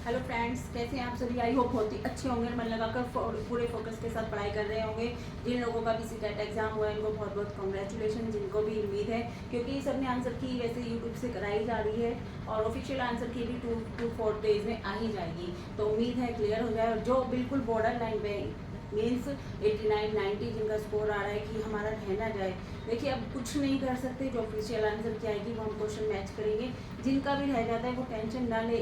Hello friends, कैसे हैं आप सभी। आई होप बहुत ही अच्छे होंगे, मन लगाकर पूरे फोकस के साथ पढ़ाई कर रहे होंगे। जिन लोगों का भी सीटेट एग्जाम हुआ है उनको बहुत बहुत कॉन्ग्रेचुलेशन। जिनको भी उम्मीद है, क्योंकि सबने आंसर की वैसे यूट्यूब से कराई जा रही है और ऑफिशियल आंसर की भी 2 to 4 डेज में आ ही जाएगी। तो उम्मीद है क्लियर हो जाए। और जो बिल्कुल बॉर्डर लाइन पे मीन्स 89-90 जिनका स्कोर आ रहा है कि हमारा रहना जाए, देखिए अब कुछ नहीं कर सकते। जो ऑफिशियल आंसर की आएगी वो हम क्वेश्चन मैच करेंगे। जिनका भी रह जाता है वो टेंशन ना ले,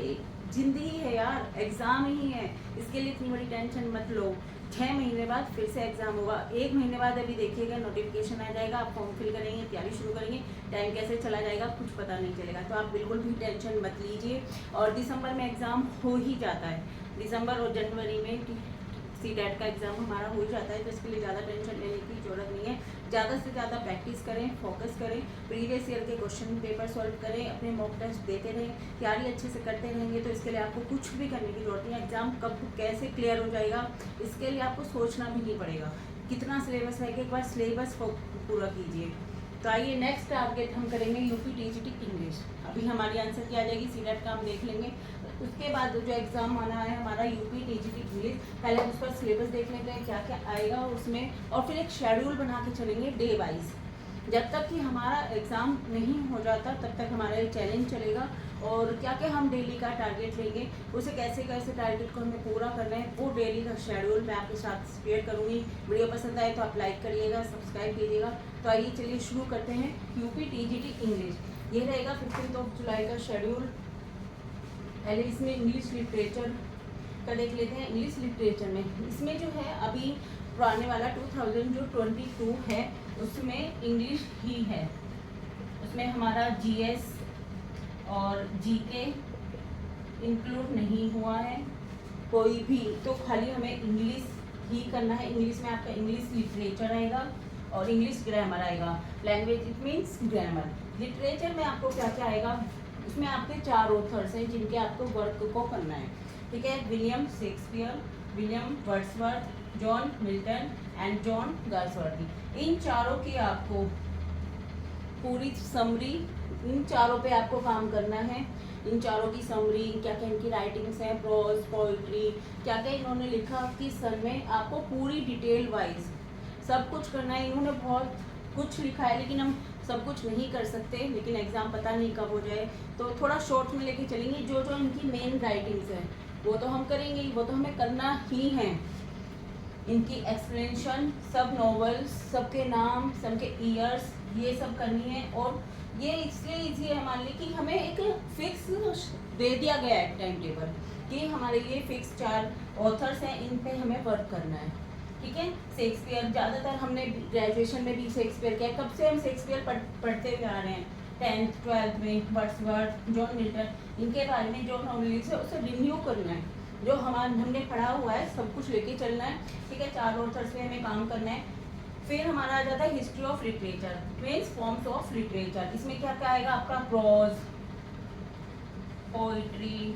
जिंदगी है यार, एग्जाम ही है, इसके लिए इतनी बड़ी टेंशन मत लो। 6 महीने बाद फिर से एग्जाम होगा। 1 महीने बाद अभी देखिएगा नोटिफिकेशन आ जाएगा, आप फॉर्म फिल करेंगे, तैयारी शुरू करेंगे, टाइम कैसे चला जाएगा कुछ पता नहीं चलेगा। तो आप बिल्कुल भी टेंशन मत लीजिए। और दिसंबर में एग्जाम हो ही जाता है, दिसंबर और जनवरी में सीटेट का एग्जाम हमारा हो जाता है। तो इसके लिए ज़्यादा टेंशन लेने की जरूरत नहीं है। ज़्यादा से ज़्यादा प्रैक्टिस करें, फोकस करें, प्रीवियस ईयर के क्वेश्चन पेपर सॉल्व करें, अपने मॉक टेस्ट देते रहें, तैयारी अच्छे से करते रहेंगे। तो इसके लिए आपको कुछ भी करने की जरूरत नहीं है। एग्जाम कब कैसे क्लियर हो जाएगा इसके लिए आपको सोचना भी नहीं पड़ेगा। कितना सिलेबस है कि एक बार सिलेबस पूरा कीजिए। तो आइए नेक्स्ट टारगेट हम करेंगे यूपी टीजीटी इंग्लिश। अभी हमारी आंसर की आ जाएगी, सीटेट का हम देख लेंगे। उसके बाद जो एग्जाम आना है हमारा यूपी टीजीटी इंग्लिश, पहले हम उसका सिलेबस देख लेते हैं क्या क्या आएगा उसमें, और फिर एक शेड्यूल बना के चलेंगे डे वाइज। जब तक कि हमारा एग्ज़ाम नहीं हो जाता तब तक हमारा ये चैलेंज चलेगा। और क्या क्या हम डेली का टारगेट लेंगे, उसे कैसे कैसे टारगेट को हमें पूरा करना है, वो डेली का शेड्यूल मैं आपके साथ शेयर करूँगी। वीडियो पसंद आए तो आप लाइक करिएगा, सब्सक्राइब कीजिएगा। तो आइए चलिए शुरू करते हैं। यूपी टीजीटी इंग्लिश ये रहेगा 15 जुलाई का शेड्यूल। पहले इसमें इंग्लिश लिटरेचर का देख लेते हैं। इंग्लिश लिटरेचर में इसमें जो है अभी आने वाला 2022 है, उसमें इंग्लिश ही है। उसमें हमारा जीएस और जीके इंक्लूड नहीं हुआ है कोई भी, तो खाली हमें इंग्लिश ही करना है। इंग्लिश में आपका इंग्लिश लिटरेचर आएगा और इंग्लिश ग्रामर आएगा। Language it means grammar. Literature में आपको क्या क्या आएगा, उसमें आपके 4 ऑथर्स हैं जिनके आपको वर्क को करना है, ठीक है। William Shakespeare, William Wordsworth, John Milton and John Galsworthy. इन चारों की आपको पूरी समरी, इन चारों पे आपको काम करना है। इन चारों की समरी, क्या क्या इनकी राइटिंग्स हैं, प्रोज, पोइट्री, क्या क्या इन्होंने लिखा किस सन में, आपको पूरी डिटेल वाइज सब कुछ करना है। इन्होंने बहुत कुछ लिखा है लेकिन हम सब कुछ नहीं कर सकते, लेकिन एग्ज़ाम पता नहीं कब हो जाए तो थोड़ा शॉर्ट में लेके चलेंगे। जो जो इनकी मेन राइटिंग्स हैं वो तो हम करेंगे ही, वो तो हमें करना ही है। इनकी एक्सप्लेनेशन, सब नॉवेल्स, सबके नाम, सबके ईयर्स, ये सब करनी है। और ये इसलिए ईजी है हमारे लिए कि हमें एक फिक्स दे दिया गया है टाइम टेबल कि हमारे लिए फिक्स 4 ऑथर्स हैं, इन पे हमें वर्क करना है, ठीक है। शेक्सपियर ज़्यादातर हमने ग्रेजुएशन में भी शेक्सपियर किया, कब से हम शेक्सपियर पढ़ते हुए आ रहे हैं, 10th 12th में। वर्ड्सवर्थ, जॉन मिल्टन, इनके बारे में जो नॉलेज है उसे रिन्यू करना है। जो हमने पढ़ा हुआ है सब कुछ लेके चलना है, ठीक है। 4 ऑथर्स पे हमें काम करना है। फिर हमारा आ जाता है history of literature, means forms of literature. इसमें क्या क्या आएगा आपका, प्रोज, पोइट्री,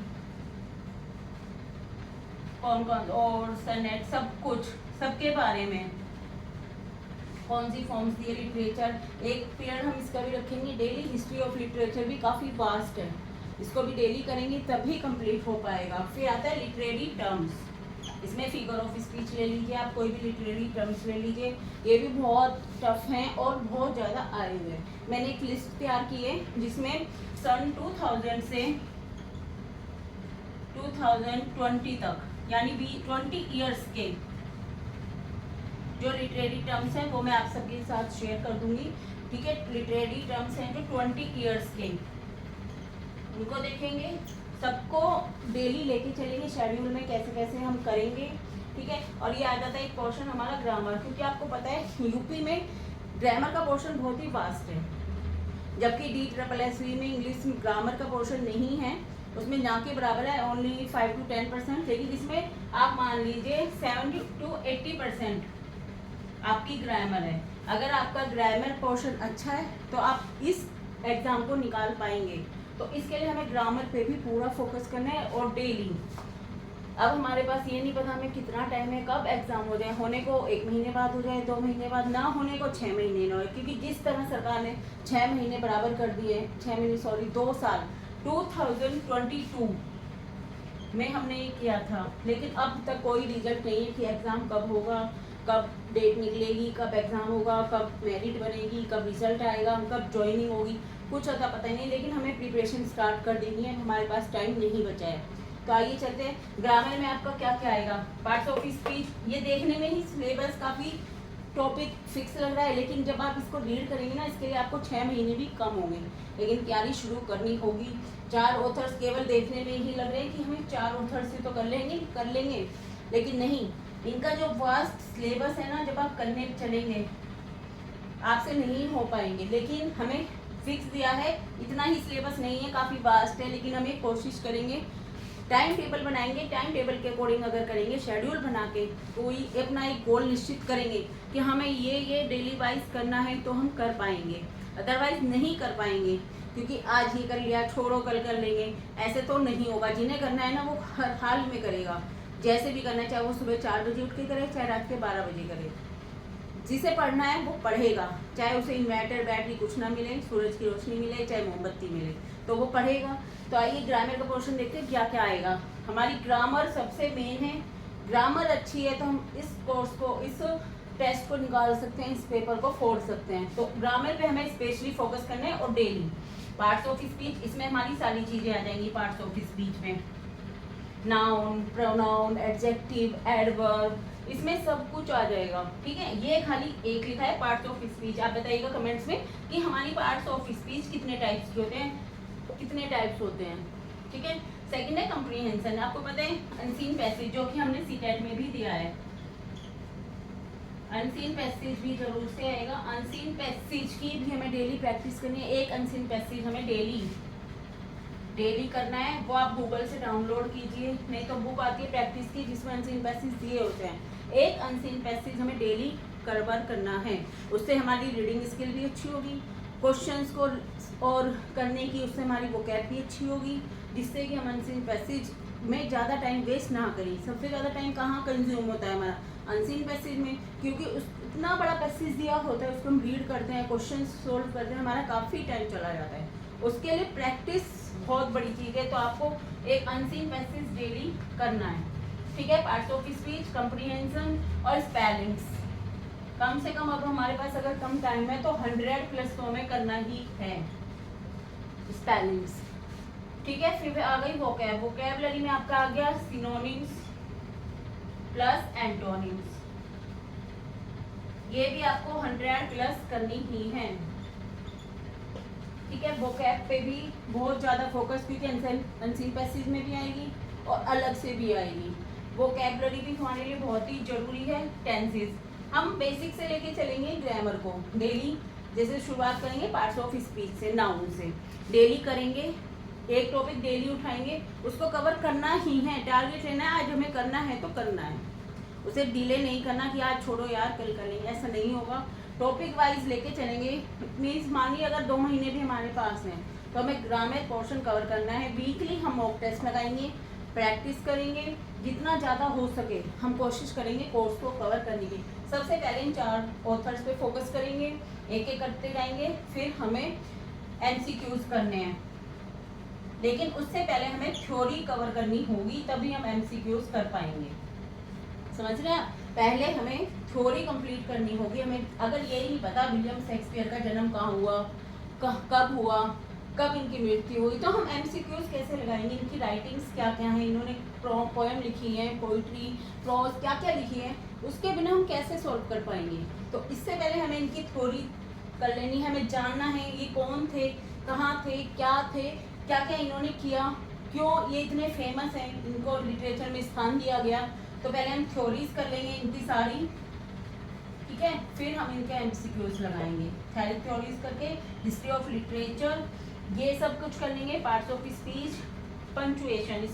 कौन कौन और सनेट, सब कुछ, सबके बारे में कौन सी फॉर्म्स दी है लिटरेचर। एक पीरियड हम इसका भी रखेंगे डेली। हिस्ट्री ऑफ लिटरेचर भी काफ़ी वास्ट है, इसको भी डेली करेंगे तभी कंप्लीट हो पाएगा। फिर आता है लिटरेरी टर्म्स, इसमें फिगर ऑफ स्पीच ले लीजिए, आप कोई भी लिटरेरी टर्म्स ले लीजिए, ये भी बहुत टफ हैं और बहुत ज़्यादा आए हुए हैं। मैंने एक लिस्ट तैयार की है जिसमें सन 2000 से 2020 तक यानी 20 ईयर्स के जो लिटरेरी टर्म्स हैं वो मैं आप सबके साथ शेयर कर दूंगी, ठीक है। लिटरेरी टर्म्स हैं जो 20 ईयर्स के, उनको देखेंगे, सबको डेली लेके चलेंगे शेड्यूल में कैसे कैसे हम करेंगे, ठीक है। और ये आ जाता है एक पोर्शन हमारा ग्रामर, क्योंकि आपको पता है यूपी में ग्रामर का पोर्शन बहुत ही वास्ट है, जबकि DSSB में इंग्लिश ग्रामर का पोर्शन नहीं है, उसमें ना के बराबर है, ओनली 5 to 10%। लेकिन इसमें आप मान लीजिए 70 to 80% आपकी ग्रामर है। अगर आपका ग्रामर पोर्शन अच्छा है तो आप इस एग्ज़ाम को निकाल पाएंगे। तो इसके लिए हमें ग्रामर पे भी पूरा फोकस करना है और डेली। अब हमारे पास ये नहीं पता हमें कितना टाइम है, कब एग्ज़ाम हो जाए, होने को 1 महीने बाद हो जाए, 2 महीने बाद, ना होने को 6 महीने ना हो, क्योंकि जिस तरह सरकार ने 6 महीने बराबर कर दिए, 6 महीने सॉरी 2 साल 2022 में हमने ये किया था, लेकिन अब तक कोई रिजल्ट नहीं है कि एग्ज़ाम कब होगा, कब डेट निकलेगी, कब एग्ज़ाम होगा, कब मेरिट बनेगी, कब रिजल्ट आएगा, कब ज्वाइनिंग होगी, कुछ अता पता ही नहीं। लेकिन हमें प्रिपरेशन स्टार्ट कर देनी है, हमारे पास टाइम नहीं बचा है। तो आइए चलते हैं। ग्रामर में आपका क्या क्या आएगा, पार्ट्स ऑफ स्पीच। ये देखने में ही सिलेबस काफ़ी टॉपिक फिक्स लग रहा है, लेकिन जब आप इसको रीड करेंगे ना, इसके लिए आपको 6 महीने भी कम होंगे। लेकिन तैयारी शुरू करनी होगी। 4 ऑथर्स केवल देखने में ही लग रहे हैं कि हमें 4 ऑथर्स से तो कर लेंगे, लेकिन नहीं, इनका जो वास्ट सिलेबस है ना, जब आप करने चलेंगे आपसे नहीं हो पाएंगे। लेकिन हमें फिक्स दिया है, इतना ही सिलेबस नहीं है, काफ़ी वास्ट है, लेकिन हमें कोशिश करेंगे, टाइम टेबल बनाएंगे, टाइम टेबल के अकॉर्डिंग अगर करेंगे, शेड्यूल बना के कोई अपना एक गोल निश्चित करेंगे कि हमें ये डेली वाइज करना है, तो हम कर पाएंगे। अदरवाइज नहीं कर पाएंगे, क्योंकि आज ही कर लिया, छोड़ो कल कर लेंगे, ऐसे तो नहीं होगा। जिन्हें करना है ना, वो हर हाल में करेगा, जैसे भी करना है, चाहे वो सुबह 4 बजे उठ के करे, चाहे रात के 12 बजे करे। जिसे पढ़ना है वो पढ़ेगा, चाहे उसे इन्वर्टर बैटरी कुछ ना मिले, सूरज की रोशनी मिले, चाहे मोमबत्ती मिले, तो वो पढ़ेगा। तो आइए ग्रामर का पोर्शन देखते हैं क्या क्या आएगा। हमारी ग्रामर सबसे मेन है। ग्रामर अच्छी है तो हम इस कोर्स को, इस टेस्ट को निकाल सकते हैं, इस पेपर को फोड़ सकते हैं। तो ग्रामर पे हमें स्पेशली फोकस करना है। और डेली पार्ट्स ऑफ स्पीच, इसमें हमारी सारी चीज़ें आ जाएंगी पार्ट्स ऑफ स्पीच में। नाउन, प्रोनाउन, एडजेक्टिव, एडवर्ब, इसमें सब कुछ आ जाएगा। ठीक है, ये खाली एक लिखा है पार्ट्स ऑफ स्पीच। आप बताइएगा कमेंट्स में कि हमारी पार्ट्स ऑफ स्पीच कितने टाइप्स के होते हैं, कितने टाइप्स होते हैं। ठीक है, सेकंड है कंप्रीहेंशन। आपको पता है अनसीन पैसेज, जो कि हमने सीटेट में भी दिया है, अनसीन पैसेज भी जरूर से आएगा। अनसीन पैसेज की भी हमें डेली प्रैक्टिस करनी है। एक अनसीन पैसेज हमें डेली करना है, वो आप गूगल से डाउनलोड कीजिए, नहीं तो बुक आती है प्रैक्टिस की जिसमें अनसीन पैसेज दिए होते हैं। एक अनसीन पैसेज हमें डेली कवर करना है, उससे हमारी रीडिंग स्किल भी अच्छी होगी, क्वेश्चंस को और करने की उससे हमारी वोकैब भी अच्छी होगी, जिससे कि हम अनसीन पैसेज में ज़्यादा टाइम वेस्ट ना करें। सबसे ज़्यादा टाइम कहाँ कंज्यूम होता है हमारा, अनसीन पैसेज में, क्योंकि उस इतना बड़ा पैसेज दिया होता है, उसको हम रीड करते हैं, क्वेश्चन सोल्व करते हैं, हमारा काफ़ी टाइम चला जाता है। उसके लिए प्रैक्टिस बहुत बड़ी चीज़ है। तो आपको एक अनसीन पैसेज डेली करना है। ठीक है, पार्ट्स ऑफ स्पीच, कंप्रीहेंशन और स्पेलिंग्स। कम से कम अब हमारे पास अगर कम टाइम है तो 100+ तो हमें करना ही है स्पेलिंग्स। ठीक है, फिर आ गई वोकैब। वोकैबलरी में आपका आ गया सिनोनिम्स प्लस एंटोनिम्स, ये भी आपको 100+ करनी ही है। ठीक है, वोकैब पे भी बहुत ज़्यादा फोकस, क्योंकि अनसीन पैसेज में भी आएगी और अलग से भी आएगी। वोकैबलरी भी हमारे लिए बहुत ही जरूरी है। टेंसेस हम बेसिक से लेके चलेंगे ग्रामर को डेली। जैसे शुरुआत करेंगे पार्ट्स ऑफ स्पीच से, नाउन से डेली करेंगे, एक टॉपिक डेली उठाएंगे, उसको कवर करना ही है। टारगेट लेना है, आज हमें करना है तो करना है, उसे डिले नहीं करना कि आज छोड़ो यार कल कर लेंगे, ऐसा नहीं होगा। टॉपिक वाइज लेके चलेंगे। मीन्स मानिए अगर 2 महीने भी हमारे पास हैं तो हमें ग्रामर पोर्शन कवर करना है। वीकली हम मॉक टेस्ट लगाएंगे, प्रैक्टिस करेंगे, जितना ज़्यादा हो सके हम कोशिश करेंगे कोर्स को कवर करने की। सबसे पहले इन 4 ऑथर्स पे फोकस करेंगे, एक एक करते जाएंगे, फिर हमें MCQs करने हैं। लेकिन उससे पहले हमें थ्योरी कवर करनी होगी, तभी हम MCQs कर पाएंगे। समझ रहे हैं, पहले हमें थ्योरी कंप्लीट करनी होगी। हमें अगर ये नहीं पता विलियम शेक्सपियर का जन्म कहाँ हुआ, कब हुआ, कब इनकी मृत्यु हुई, तो हम MCQs कैसे लगाएंगे, इनकी राइटिंग्स क्या क्या हैं, इन्होंने पोएम लिखी है, पोइट्री, प्रोज क्या क्या लिखी है, उसके बिना हम कैसे सॉल्व कर पाएंगे। तो इससे पहले हमें इनकी थ्योरी कर लेनी है, हमें जानना है ये कौन थे, कहाँ थे, क्या क्या इन्होंने किया, क्यों ये इतने फेमस हैं, इनको लिटरेचर में स्थान दिया गया। तो पहले हम थ्योरीज कर लेंगे इनकी सारी, ठीक है, फिर हम इनके MCQs लगाएंगे। थ्योरीज करके हिस्ट्री ऑफ लिटरेचर ये सब कुछ कर लेंगे। Parts of speech, punctuation,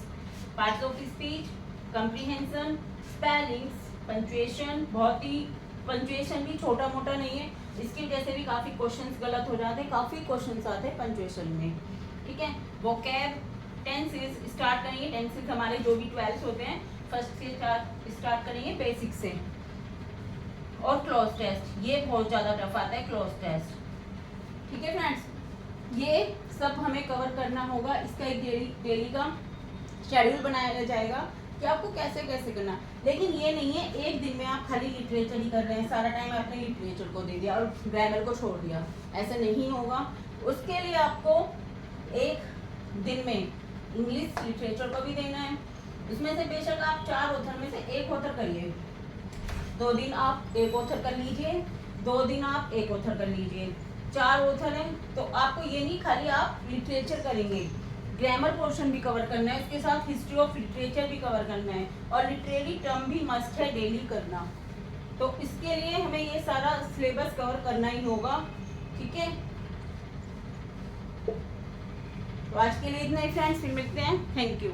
parts of speech, comprehension, spellings, punctuation, बहुत ही पंचुएशन भी छोटा मोटा नहीं है, इसकी वजह से भी काफ़ी क्वेश्चंस गलत हो जाते हैं, काफ़ी क्वेश्चंस आते हैं पंचुएशन में। ठीक है, वोकैब, टेंसेस स्टार्ट करेंगे। टेंसेस हमारे जो भी 12 होते हैं फर्स्ट से स्टार्ट करेंगे बेसिक से। और क्लॉज टेस्ट, ये बहुत ज़्यादा टफ आता है क्लॉज टेस्ट। ठीक है फ्रेंड्स, ये सब हमें कवर करना होगा। इसका एक डेली का शेड्यूल बनाया जाएगा कि आपको कैसे कैसे करना। लेकिन ये नहीं है एक दिन में आप खाली लिटरेचर ही कर रहे हैं, सारा टाइम आपने लिटरेचर को दे दिया और ग्रामर को छोड़ दिया, ऐसे नहीं होगा। उसके लिए आपको एक दिन में इंग्लिश लिटरेचर को भी देना है। उसमें से बेशक आप 4 ऑथर में से एक ऑथर करिए, 2 दिन आप एक ऑथर कर लीजिए, 2 दिन आप एक ऑथर कर लीजिए। 4 ऑथर हैं तो आपको ये नहीं खाली आप लिटरेचर करेंगे, ग्रामर पोर्शन भी कवर करना है, उसके साथ हिस्ट्री ऑफ लिटरेचर भी कवर करना है और लिटरेरी टर्म भी मस्ट है डेली करना। तो इसके लिए हमें ये सारा सिलेबस कवर करना ही होगा, ठीक है। तो आज के लिए इतना ही फ्रेंड्स, फिर मिलते हैं, थैंक यू।